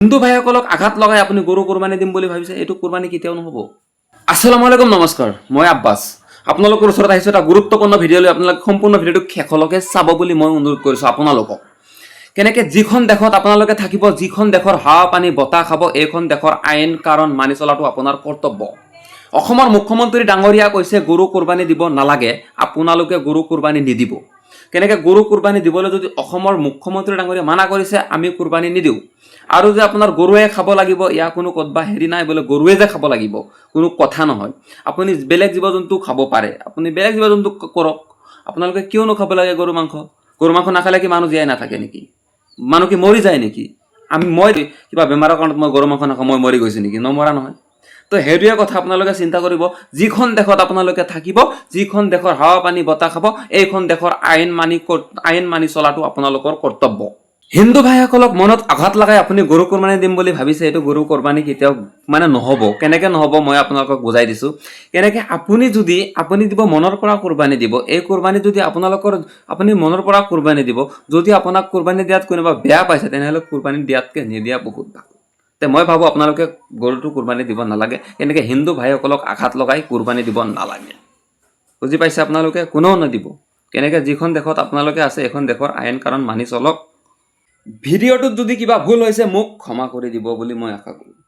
হিন্দু ভাইসকলক আঘাত লগাই আপুনি গৰু কুৰবানী দিম বুলি ভাবিছে, এইটো কুৰবানী কেতিয়াও নহ'ব। আসসালামু আলাইকুম, নমস্কাৰ, মই আব্বাছ। আপোনালোকৰ ওচৰত আহিছোঁ এটা গুৰুত্বপূৰ্ণ ভিডিঅ' লৈ। আপোনালোকে সম্পূৰ্ণ ভিডিঅ'টো শেষলৈকে চাব বুলি মই অনুৰোধ কৰিছোঁ আপোনালোকক। কেনেকৈ যিখন দেশত আপোনালোকে থাকিব, যিখন দেশৰ হাৱা পানী বতাহ খাব, এইখন দেশৰ আইন কাৰণ মানি চলাটো আপোনাৰ কৰ্তব্য। অসমৰ মুখ্যমন্ত্ৰী ডাঙৰীয়া কৈছে গৰু কুৰবানী দিব নালাগে, আপোনালোকে গৰু কুৰবানী নিদিব। কেনেকৈ গৰু কুৰবানী দিবলৈ যদি অসমৰ মুখ্যমন্ত্ৰী ডাঙৰীয়া মানা কৰিছে, আমি কুৰবানী নিদিওঁ। আৰু যে আপোনাৰ গৰুৱে খাব লাগিব, ইয়াৰ কোনো ক'তবা হেৰি নাই বোলে গৰুৱে যে খাব লাগিব, কোনো কথা নহয়। আপুনি বেলেগ জীৱ জন্তু খাব পাৰে, আপুনি বেলেগ জীৱ জন্তু কৰক। আপোনালোকে কিয় নোখাব লাগে গৰু মাংস? গৰু মাংস নাখালে কি মানুহ জীয়াই নাথাকে নেকি? মানুহ কি মৰি যায় নেকি? মই কিবা বেমাৰৰ কাৰণত মই গৰু মাংস নাখাওঁ, মই মৰি গৈছোঁ নেকি? নমৰা নহয়। তো সেইটোৱে কথা আপোনালোকে চিন্তা কৰিব। যিখন দেশত আপোনালোকে থাকিব, যিখন দেশৰ হাৱা পানী বতাহ খাব, এইখন দেশৰ আইন মানি চলাটো আপোনালোকৰ কৰ্তব্য। হিন্দু ভাইসকলক মনত আঘাত লগাই আপুনি গৰু কুৰবানী দিম বুলি ভাবিছে, এইটো গৰু কুৰবানী কেতিয়াও নহ'ব। কেনেকৈ নহ'ব মই আপোনালোকক বুজাই দিছোঁ। কেনেকৈ আপুনি দিব মনৰ পৰা কুৰবানী দিব। এই কুৰবানী যদি আপুনি মনৰ পৰা কুৰবানী দিব, যদি আপোনাক কুৰবানী দিয়াত কোনোবা বেয়া পাইছে, তেনেহ'লে কুৰবানী দিয়াতকৈ নিদিয়া বহুত ভাল। মই ভাবোঁ আপোনালোকে গৰুটো কুৰবানী দিব নালাগে। কেনেকৈ হিন্দু ভাইসকলক আঘাত লগাই কুৰবানী দিব নালাগে। বুজি পাইছে আপোনালোকে? কোনেও নিদিব। কেনেকৈ যিখন দেশত আপোনালোকে আছে, এইখন দেশৰ আইন কাৰণ মানি চলক। ভিডিঅ'টোত যদি কিবা ভুল হৈছে মোক ক্ষমা কৰি দিব বুলি মই আশা কৰোঁ।